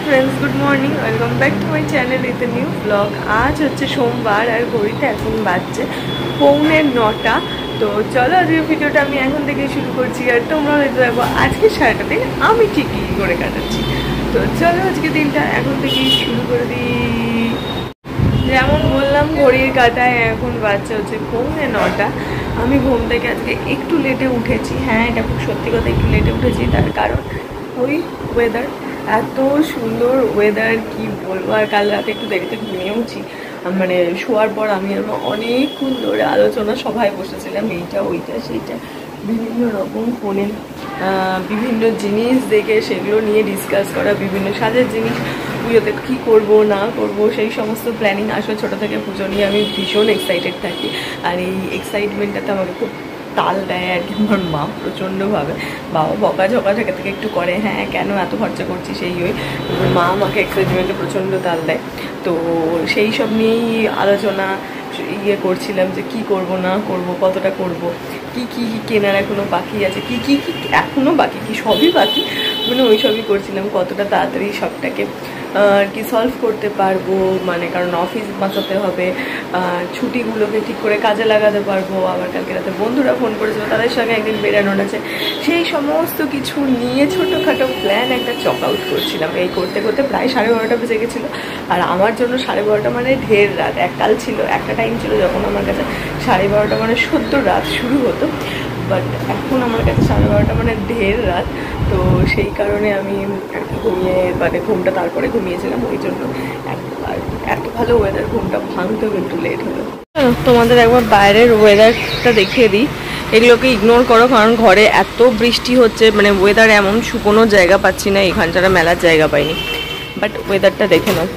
Friends good morning welcome back to my channel with new blog. आज হচ্ছে সোমবার আর ঘড়িতে এখন বাজছে 8:45। তো চলো আজকে ভিডিওটা আমি এখন থেকে শুরু করছি আর তোমরা হয়তো দেখো আজকে সারাটা দিন আমি ঠিকই করে কাটাচ্ছি। তো চলো আজকে দিনটা এখন থেকেই শুরু করে দিই। যেমন বললাম ঘড়ির কাঁটায় এখন বাজছে হচ্ছে 8:45। আমি ঘুম থেকে আজকে একটু লেটে উঠেছি। হ্যাঁ, এটা খুব সত্যি কথা, একটু লেটে উঠেছি। তার কারণ ওই ওয়েদার, এত সুন্দর ওয়েদার কি বলবো। আর কাল রাতে একটু দেরিতে ঘুমিয়েওছি, মানে শোয়ার পর আমি অনেকক্ষণ ধরে আলোচনা সভায় বসেছিলাম, এইটা ওইটা সেইটা বিভিন্ন রকম ফোনে বিভিন্ন জিনিস দেখে সেগুলো নিয়ে ডিসকাস করা, বিভিন্ন সাজের জিনিস, পুজোতে কী করবো না করবো সেই সমস্ত প্ল্যানিং। আসলে ছোটো থেকে পুজো নিয়ে আমি ভীষণ এক্সাইটেড থাকি আর এই এক্সাইটমেন্টটাতে আমাকে খুব তাল দেয় আর কি আমার মা প্রচণ্ডভাবে। বাবা বকাঝকা থেকে একটু করে, হ্যাঁ কেন এত খরচা করছি সেই ওই, মা আমাকে এক্সাইটমেন্টে প্রচণ্ড তাল দেয়। তো সেই সব নিয়েই আলোচনা করছিলাম যে কি করব না করব, কতটা করব, কি কি কেনার এখনও বাকি আছে, কি কি এখনও বাকি, কি সবই বাকি, মানে ওই সবই করছিলাম। কতটা তাড়াতাড়ি সবটাকে আর কি সলভ করতে পারবো, মানে কারণ অফিস বাঁচাতে হবে, ছুটিগুলোকে ঠিক করে কাজে লাগাতে পারবো। আবার কালকে রাতে বন্ধুরা ফোন করেছিল, তাদের সঙ্গে একদিন বেরানোর আছে, সেই সমস্ত কিছু নিয়ে ছোটোখাটো প্ল্যান একটা চক আউট করছিলাম। এই করতে করতে প্রায় 12:30 বেজে গেছিলো। আর আমার জন্য 12:30 মানে ঢের রাত। এককাল ছিল, একটা টাইম ছিল যখন আমার কাছে 12:30 মানে সদ্য রাত শুরু হতো, বাট এখন আমার কাছে 12:30 মানে ঢের রাত। তো সেই কারণে আমি ঘুমিয়ে, মানে ঘুমটা তারপরে ঘুমিয়েছিলাম, ওই জন্য এত ভালো ওয়েদার, ঘুমটা ভাঙতেও একটু লেট হলো। তোমাদের একবার বাইরের ওয়েদারটা দেখিয়ে দিই। এগুলোকে ইগনোর করো কারণ ঘরে এত বৃষ্টি হচ্ছে, মানে ওয়েদার এমন শুকনো জায়গা পাচ্ছি না, এখান ছাড়া মেলার জায়গা পাইনি। বাট ওয়েদারটা দেখে নাও,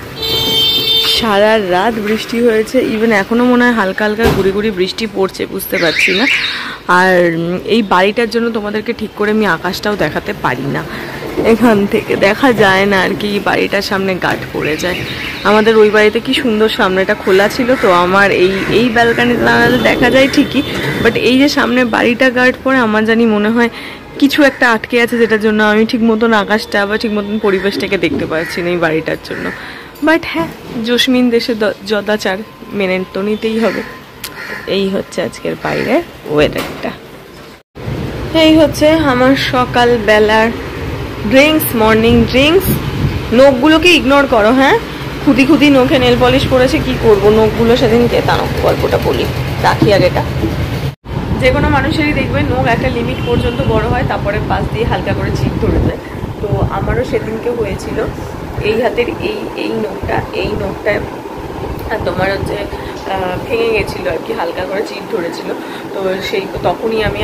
সারা রাত বৃষ্টি হয়েছে, ইভেন এখনও মনে হয় হালকা হালকা গুড়ি গুড়ি বৃষ্টি পড়ছে, বুঝতে পারছি না। আর এই বাড়িটার জন্য তোমাদেরকে ঠিক করে আমি আকাশটাও দেখাতে পারি না, এখান থেকে দেখা যায় না আর কি, বাড়িটার সামনে গার্ড পড়ে যায়। আমাদের ওই বাড়িতে কি সুন্দর সামনেটা খোলা ছিল, তো আমার এই ব্যালকানিতে দাঁড়ালে দেখা যায় ঠিকই, বাট এই যে সামনে বাড়িটা গার্ড পড়ে, আমার জানি মনে হয় কিছু একটা আটকে আছে, যেটার জন্য আমি ঠিক মতন আকাশটা বা ঠিক মতন পরিবেশটাকে দেখতে পাচ্ছি না এই বাড়িটার জন্য। বাট হ্যাঁ, জসমিন দেশে যদাচার মেনে তো নিতেই হবে। এই হচ্ছে আজকের বাইরের ওয়েদারটা। এই হচ্ছে আমার সকালবেলার ড্রিঙ্কস, মর্নিং ড্রিঙ্কস। নখগুলোকে ইগনোর করো, হ্যাঁ খুদি নখে নেল পলিশ পরেছে, কি করবো নখগুলো সেদিনকে, তা নখ গল্পটা বলি, রাখি আগেটা। যে কোনো মানুষেরই দেখবে নখ একটা লিমিট পর্যন্ত বড় হয়, তারপরে পাশ দিয়ে হালকা করে চিপ ধরে যায়। তো আমারও সেদিনকে হয়েছিল, এই হাতের এই নখটায় তোমার হচ্ছে ভেঙে গেছিলো আর কি, হালকা করে চিট ধরেছিল। তো তখনই আমি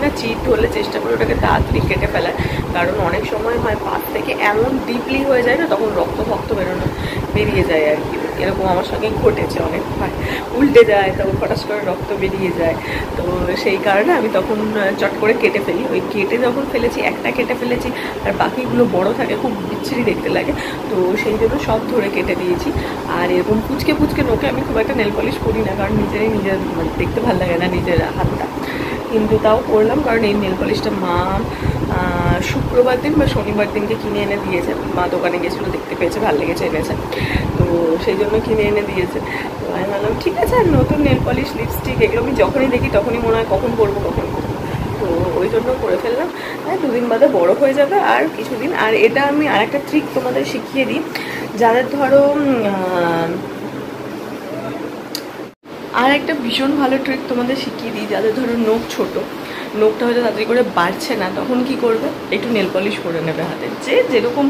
না চিট ধরলে চেষ্টা করি ওটাকে তাড়াতাড়ি কেটে ফেলার, কারণ অনেক সময় হয় পাশ থেকে এমন ডিপলি হয়ে যায় না, তখন রক্ত বেরিয়ে যায় আর কি। এরকম আমার সঙ্গে ঘটেছে অনেকবার, উল্টে যায় তখন ফটাস করে রক্ত বেরিয়ে যায়। তো সেই কারণে আমি তখন চট করে কেটে ফেলি। ওই কেটে যখন ফেলেছি, একটা কেটে ফেলেছি আর বাকিগুলো বড় থাকে, খুব বিচ্ছিরি দেখতে লাগে, তো সেই জন্য সব ধরে কেটে দিয়েছি। আর এরকম পুচকে নোকে আমি খুব একটা নেল পলিশ করি না, কারণ নিজের মানে দেখতে ভালো লাগে না নিজের হাতটা, কিন্তু তাও করলাম কারণ এই নেল পলিশটা মা শুক্রবার দিন বা শনিবার দিনকে কিনে এনে দিয়েছে। মা দোকানে গেছিলো, দেখতে পেয়েছে, ভালো লেগেছে, এনেছে, তো সেই জন্য কিনে এনে দিয়েছে। তো আমি ভাবলাম ঠিক আছে, আর নতুন নেল পলিশ, লিপস্টিক এগুলো আমি যখনই দেখি তখনই মনে হয় কখন করবো, তো ওই জন্য করে ফেললাম। হ্যাঁ, 2 দিন বাদে বড় হয়ে যাবে আর কিছুদিন। আর এটা আমি আর একটা ট্রিক তোমাদের শিখিয়ে দিই, যাদের ধরো আর একটা ভীষণ ভালো ট্রিক তোমাদের শিখিয়ে দিই, যাদের ধরো নখ ছোটো, নখটা হয়তো তাড়াতাড়ি করে বাড়ছে না, তখন কি করবে, একটু নেল পলিশ করে নেবে হাতে, যেরকম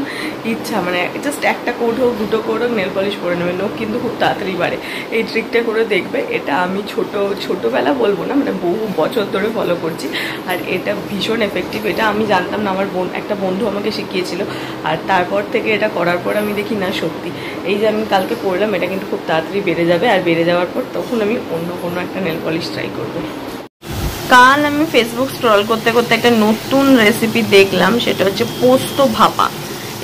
ইচ্ছা, মানে জাস্ট একটা কোট হোক, 2টো কোট হোক, নেল পলিশ করে নেবে, নখ কিন্তু খুব তাড়াতাড়ি বাড়ে। এই ট্রিকটা করে দেখবে, এটা আমি ছোটোবেলা বলবো না, মানে বহু বছর ধরে ফলো করছি, আর এটা ভীষণ এফেক্টিভ। এটা আমি জানতাম না, আমার একটা বন্ধু আমাকে শিখিয়েছিল, আর তারপর থেকে এটা করার পর আমি দেখি না সত্যি, এই যে আমি কালকে করলাম, এটা কিন্তু খুব তাড়াতাড়ি বেড়ে যাবে। আর বেড়ে যাওয়ার পর তখন আমি অন্য কোনো একটা নেল পলিশ ট্রাই করবো। কাল আমি ফেসবুক স্ক্রল করতে করতে একটা নতুন রেসিপি দেখলাম, সেটা হচ্ছে পোস্ত ভাপা।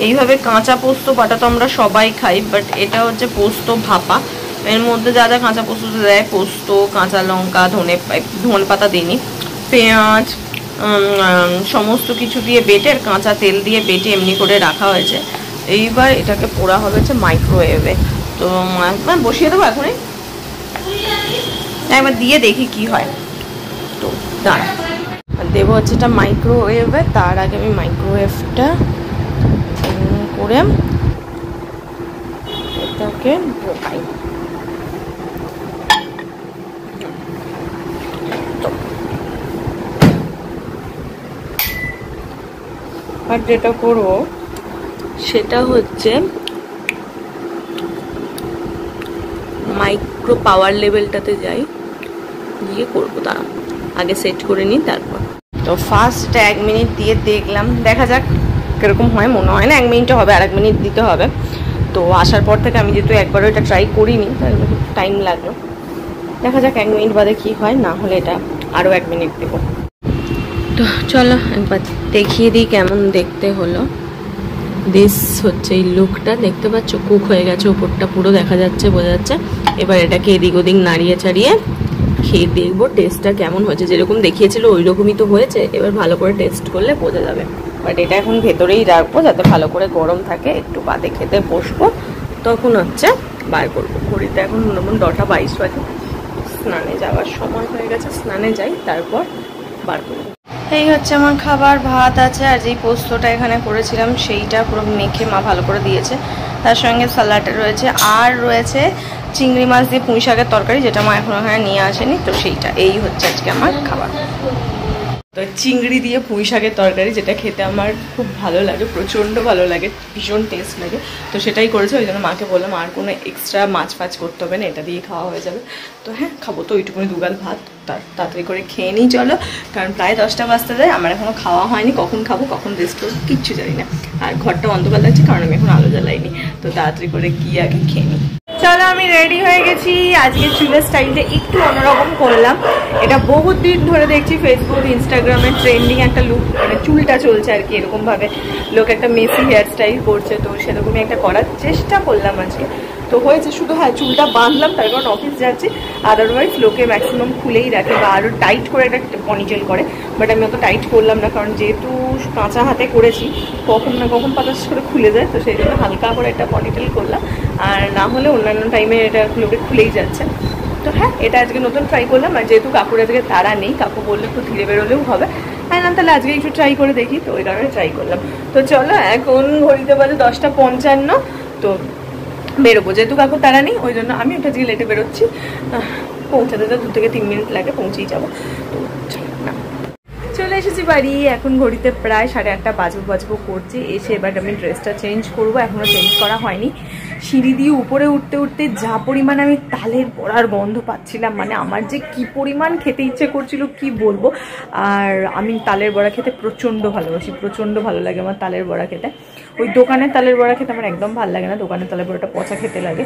এইভাবে কাঁচা পোস্ত বাটা তো আমরা সবাই খাই, বাট এটা হচ্ছে পোস্ত ভাপা। এর মধ্যে যা যা কাঁচা পোস্ত দেয়, পোস্ত, কাঁচা লঙ্কা, ধনে পাতা দিইনি, পেঁয়াজ, সমস্ত কিছু দিয়ে বেটে, আর কাঁচা তেল দিয়ে বেটে এমনি করে রাখা হয়েছে। এইবার এটাকে পোড়া হবে হচ্ছে মাইক্রোওয়েভে। তো বসিয়ে দেবো এখনই, একবার দিয়ে দেখি কি হয়। তো দাঁড়া, দেবো হচ্ছে এটা মাইক্রোওয়েভে। তার আগে আমি মাইক্রোওয়েভটা করে এটাকে ঢোকাই। আর যেটা করবো সেটা হচ্ছে মাইক্রো পাওয়ার লেভেলটাতে যাই, গিয়ে করবো। তারা আগে সেট করে নিই তারপর। তো ফার্স্ট 1 মিনিট দিয়ে দেখলাম, দেখা যাক কিরকম হয়। মনে হয় না 1 মিনিটও হবে, আর 1 মিনিট দিতে হবে। তো আসার পর থেকে আমি যেহেতু একবারও এটা ট্রাই করিনি, তাই টাইম লাগলো। দেখা যাক 1 মিনিট বাদে কি হয়, না হলে এটা আরও 1 মিনিট দেবো। তো চলো একবার দেখিয়ে দিই কেমন দেখতে হলো। দিস হচ্ছে এই লুকটা, দেখতে পাচ্ছ কুক হয়ে গেছে, উপরটা পুরো দেখা যাচ্ছে, বোঝা যাচ্ছে। এবার এটাকে এদিক ওদিক নাড়িয়ে চাড়িয়ে খেয়ে দেখবো টেস্টটা কেমন হয়েছে। যেরকম দেখিয়েছিল ওই রকমই তো হয়েছে, এবার ভালো করে টেস্ট করলে বোঝা যাবে। বাট এটা এখন ভেতরেই রাখবো যাতে ভালো করে গরম থাকে, একটু বাদে খেতে বসবো তখন হচ্ছে বার করবো। ঘড়িতে এখন যেমন 10টা 22 বাজে, স্নানে যাওয়ার সময় হয়ে গেছে, স্নানে যাই তারপর বার করবো। এই হচ্ছে আমার খাবার, ভাত আছে, আর যেই পোস্তটা এখানে করেছিলাম সেইটা পুরো মেখে মা ভালো করে দিয়েছে। তার সঙ্গে স্যালাড রয়েছে, আর রয়েছে চিংড়ি মাছ দিয়ে পুঁই শাকের তরকারি, যেটা মা এখন ওখানে নিয়ে আসেনি। তো সেইটা, এই হচ্ছে আজকে আমার খাবার। তো চিংড়ি দিয়ে পুঁই শাকের তরকারি, যেটা খেতে আমার খুব ভালো লাগে, প্রচণ্ড ভালো লাগে, ভীষণ টেস্ট লাগে। তো সেটাই করেছে, ওই জন্য মাকে বললাম আর কোনো এক্সট্রা মাছ ফাছ করতে হবে না, এটা দিয়ে খাওয়া হয়ে যাবে। তো হ্যাঁ খাবো তো ওইটুকুনি, দুগাল ভাত তাড়াতাড়ি করে খেয়ে নিই চলো, কারণ প্রায় 10টা বাজতে যায়, আমার এখনও খাওয়া হয়নি। কখন খাবো কখন রেস্ট করবো কিচ্ছু জানি না। আর ঘরটা অন্ধকার লাগছে কারণ আমি এখন আলো জ্বালাইনি। তো তাড়াতাড়ি করে গিয়ে আগে খেয়ে নিই। চলো আমি রেডি হয়ে গেছি। আজকে চুলের স্টাইলটা একটু অন্যরকম করলাম। এটা বহুত দিন ধরে দেখছি ফেসবুক ইনস্টাগ্রামে ট্রেন্ডিং একটা লুক, মানে চুলটা চলছে আর কি, এরকমভাবে লোক একটা মেসি হেয়ার স্টাইল করছে। তো সেরকমই একটা করার চেষ্টা করলাম আজকে। তো হয়েছে, শুধু হ্যাঁ চুলটা বাঁধলাম তার কারণ অফিস যাচ্ছি, আদারওয়াইজ লোকে ম্যাক্সিমাম খুলেই রাখে বা আরও টাইট করে একটা পনিটেল করে। বাট আমি অত টাইট করলাম না, কারণ যেহেতু কাঁচা হাতে করেছি কখন না কখন পাতাস করে খুলে যায়, তো সেই জন্য হালকা করে একটা পনিটেল করলাম। আর না হলে অন্যান্য টাইমে এটা লোকে খুলেই যাচ্ছে। তো হ্যাঁ এটা আজকে নতুন ট্রাই করলাম। আর যেহেতু কাকুর আজকে তারা নেই, কাকু বললে একটু ধীরে বেরোলেও হবে, হ্যাঁ না তাহলে আজকে একটু ট্রাই করে দেখি, তো ওই কারণে ট্রাই করলাম। তো চলো এখন ঘড়িতে বাজে 10টা 55। তো বেরোবো, যেহেতু কাকু তারা নেই ওই জন্য আমি ওটা আজকে লেটে বেরোচ্ছি। পৌঁছাতে তো 2 থেকে 3 মিনিট লাগে, পৌঁছেই যাবো। তো না চলে এসেছি বাড়ি, এখন ঘড়িতে প্রায় 8:30 বাজবো করছি। এসে এবার আমি ড্রেসটা চেঞ্জ করবো, এখনও চেঞ্জ করা হয়নি। সিঁড়ি দিয়ে উপরে উঠতে উঠতে যা পরিমাণ আমি তালের বড়ার গন্ধ পাচ্ছিলাম, মানে আমার যে কি পরিমাণ খেতে ইচ্ছে করছিল কি বলবো। আর আমি তালের বড়া খেতে প্রচণ্ড ভালোবাসি, প্রচণ্ড ভালো লাগে আমার তালের বড়া খেতে। ওই দোকানের তালের বড়া খেতে আমার একদম ভালো লাগে না, দোকানের তালের বড়াটা পচা খেতে লাগে,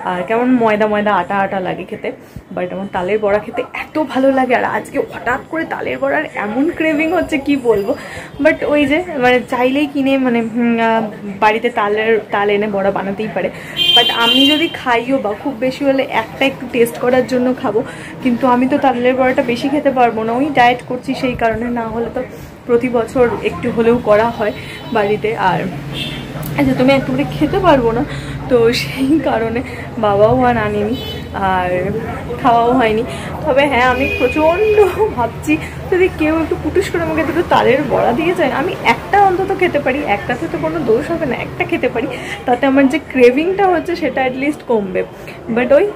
আর কেমন ময়দা ময়দা আটা আটা লাগে খেতে। বাট আমার তালের বড়া খেতে এত ভালো লাগে। আর আজকে হঠাৎ করে তালের বড়ার এমন ক্রেভিং হচ্ছে কি বলবো। বাট ওই যে মানে চাইলেই কিনে মানে বাড়িতে তাল এনে বড়া বানাতেই পারে। বাট আমি যদি খাইও বা খুব বেশি হলে একটা একটু টেস্ট করার জন্য খাবো, কিন্তু আমি তো তালের বড়াটা বেশি খেতে পারবো না, ওই ডায়েট করছি সেই কারণে। না হলে তো প্রতি বছর একটু হলেও করা হয় বাড়িতে। আর আচ্ছা তুমি একটু করে খেতে পারবো না, তো সেই কারণে বাবাও আর আনেনি আর খাওয়াও হয়নি। তবে হ্যাঁ আমি প্রচণ্ড ভাবছি যদি কেউ একটু পুটুস করে আমাকে দুটো তালের বড়া দিয়ে যায়, আমি একটা অন্তত খেতে পারি, একটাতে তো কোনো দোষ হবে না, একটা খেতে পারি, তাতে আমার যে ক্রেভিংটা হচ্ছে সেটা অ্যাটলিস্ট কমবে। বাট ওই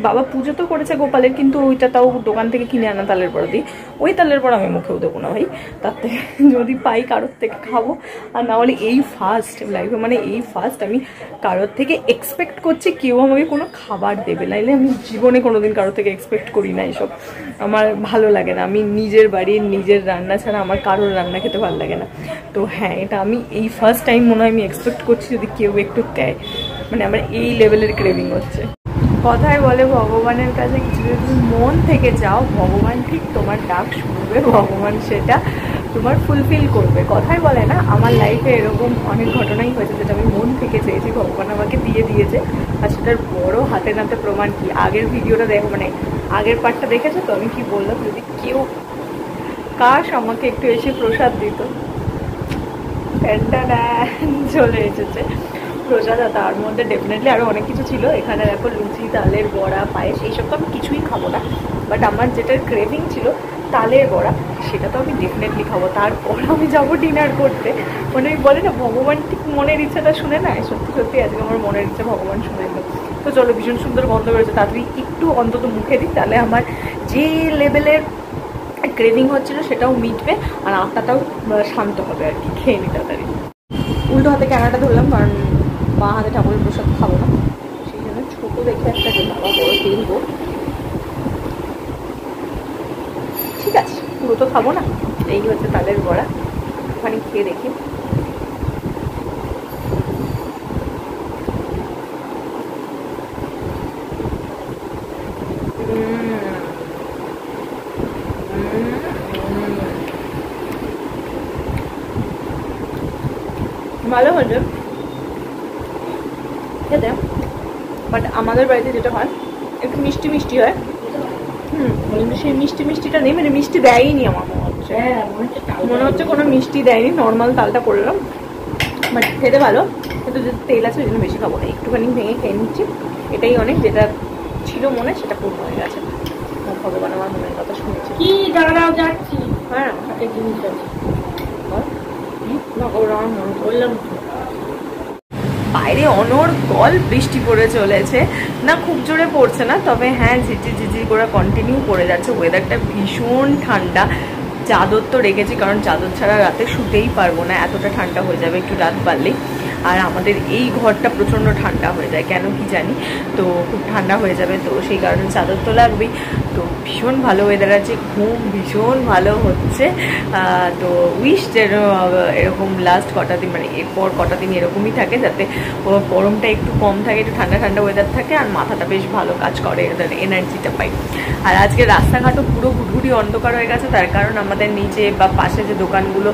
বাবা পুজো তো করেছে গোপালের, কিন্তু ওইটা তাও দোকান থেকে কিনে আনা তালের বড়া দিই, ওই তালের বড়া আমি মুখেও দেবো না ভাই। তার থেকে যদি পাই কারোর থেকে খাবো, আর না হলে এই ফার্স্ট লাইফে, মানে এই ফার্স্ট আমি কারোর থেকে এক্সপেক্ট করছি কেউ আমাকে কোনো খাবার দেবে, নাইলে আমি জীবনে কোনোদিন কারোর থেকে এক্সপেক্ট করি না এসব, আমার ভালো লাগে না। আমি নিজের বাড়ির নিজের রান্না ছাড়া আমার কারোর রান্না খেতে ভালো লাগে না। তো হ্যাঁ এটা আমি এই ফার্স্ট টাইম মনে হয় আমি এক্সপেক্ট করছি যদি কেউ একটু দেয়, মানে আমার এই লেভেলের ক্রেভিং হচ্ছে। কথায় বলে ভগবানের কাছে কিছু যদি মন থেকে যাও, ভগবান ঠিক তোমার ডাক শুনবে, ভগবান সেটা তোমার ফুলফিল করবে। কথাই বলে না, আমার লাইফে এরকম অনেক ঘটনাই হয়েছে যেটা আমি মন থেকে চেয়েছি, ভগবান আমাকে দিয়ে দিয়েছে। আর সেটার বড় হাতে নাতে প্রমাণ কি, আগের ভিডিওটা দেখো, মানে আগের পার্টটা দেখেছো তো আমি কি বললাম, যদি কেউ কাশ আমাকে একটু এসে প্রসাদ দিত, প্যান্টটা চলে এসেছে। প্রসাদ, তার মধ্যে ডেফিনেটলি আরও অনেক কিছু ছিল। এখানে দেখো লুচি, তালের বড়া, পায়েস, এইসব তো আমি কিছুই খাবো না, বাট আমার যেটার ক্রেভিং ছিল তালের বড়া, সেটা তো আমি ডেফিনেটলি খাবো। তারপর আমি যাবো ডিনার করতে। মানে বলে না ভগবান ঠিক মনের ইচ্ছাটা শুনে না, সত্যি সত্যি আজকে আমার মনের ইচ্ছা ভগবান শুনে এলো। তো চলো, ভীষণ সুন্দর গন্ধ বেরোচ্ছে, তাড়াতাড়ি একটু অন্তত মুখে দিই, তাহলে আমার যে লেভেলের ক্রেভিং হচ্ছিল সেটাও মিটবে আর আত্মাটাও শান্ত হবে আর কি। খেয়ে নি তাড়াতাড়ি। উল্টো হাতে ক্যামেরাটা ধরলাম, কারণ মা হাতে ঠাকুরের প্রসাদ খাবো না, সেই জন্য ছোটো দেখে একটা যে বাবা বড় কিনবো। ঠিক আছে, পুরো তো খাবো না। এই হচ্ছে তালের বড়া, ওখানে খেয়ে দেখি। ভালো হয়েছে খেতে, বাট আমাদের বাড়িতে যেটা হয় একটু মিষ্টি মিষ্টি হয়। কিন্তু সেই মিষ্টি মিষ্টিটা নেই, মানে মিষ্টি দেয়নি আমার মনে হচ্ছে। মনে হচ্ছে কোনো মিষ্টি দেয়নি, নর্মাল তালটা করলাম, বাট খেতে ভালো। কিন্তু যে তেল আছে ওই জন্য বেশি খাবো না, একটুখানি ভেঙে খেয়ে নিচ্ছি, এটাই অনেক। যেটা ছিল মনে সেটা পূর্ণ হয়ে গেছে। ভগবান আমার মনের কথা শুনেছে। কি দাঁড়াও যাচ্ছি, হ্যাঁ একটা জিনিস আছে ভগবান আমার মনে বললাম। বাইরে অনর্গল বৃষ্টি পড়ে চলেছে, না খুব জোরে পড়ছে না, তবে হ্যাঁ ঝিঝি ঝিঝি করে কন্টিনিউ পড়ে যাচ্ছে। ওয়েদারটা ভীষণ ঠান্ডা। চাদর তো রেখেছি, কারণ চাদর ছাড়া রাতে শুতেই পারবো না, এতটা ঠান্ডা হয়ে যাবে একটু রাত বাড়লেই। আর আমাদের এই ঘরটা প্রচণ্ড ঠান্ডা হয়ে যায়, কেন কি জানি, তো খুব ঠান্ডা হয়ে যাবে, তো সেই কারণে চাদর তো লাগবেই। তো ভীষণ ভালো ওয়েদার আছে, ঘুম ভীষণ ভালো হচ্ছে। তো উইশ যেন এরকম লাস্ট কটা দিন, মানে এরপর কটা দিন এরকমই থাকে, যাতে গরমটা একটু কম থাকে, একটু ঠান্ডা ঠান্ডা ওয়েদার থাকে, আর মাথাটা বেশ ভালো কাজ করে, এনার্জিটা পাই। আর আজকে রাস্তাঘাটও পুরো ঘুটঘুটি অন্ধকার হয়ে গেছে, তার কারণ আমাদের নিচে বা পাশে যে দোকানগুলো,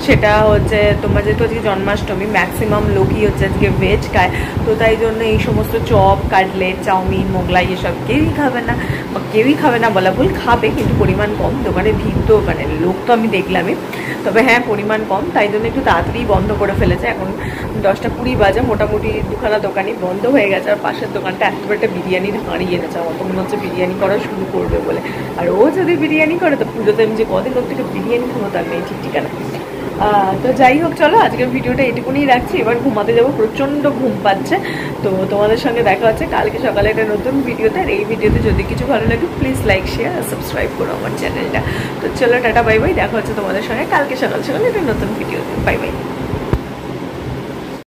সেটা হচ্ছে তোমার যেহেতু আজকে জন্মাষ্টমী, ম্যাক্সিমাম লোকই হচ্ছে আজকে ভেজ খায়, তো তাই জন্য এই সমস্ত চপ, কাটলেট, চাউমিন, মোগলাই এসব কেউই খাবে না, বা কেউই খাবে না বলা ভুল, খাবে কিন্তু পরিমাণ কম। দোকানে ভিড় তো, মানে লোক তো আমি দেখলামই, তবে হ্যাঁ পরিমাণ কম, তাই জন্য একটু তাড়াতাড়ি বন্ধ করে ফেলেছে। এখন 10টা 20 বাজে, মোটামুটি দুখানা দোকানই বন্ধ হয়ে গেছে। আর পাশের দোকানটা একেবারে একটা বিরিয়ানির হাঁড়ি এনেছে, আমার তো মনে হচ্ছে বিরিয়ানি করা শুরু করবে বলে। আর ও যদি বিরিয়ানি করে তো পুজোতে আমি যে কদিন ওর থেকে বিরিয়ানি খাবো তার নেই ঠিক ঠিকানা। তো যাই হোক, চলো আজকের ভিডিওটা এটুকুনি রাখছি, এবার ঘুমাতে যাবো, প্রচণ্ড ঘুম পাচ্ছে। তো তোমাদের সঙ্গে দেখা হচ্ছে কালকে সকালে একটা নতুন ভিডিওতে। আর এই ভিডিওতে যদি কিছু ভালো লাগে প্লিজ লাইক, শেয়ার আর সাবস্ক্রাইব করো আমার চ্যানেলটা। তো চলো টাটা, বাই বাই, দেখা হচ্ছে তোমাদের সঙ্গে কালকে সকাল সকালে একটা নতুন ভিডিওতে। Bye bye.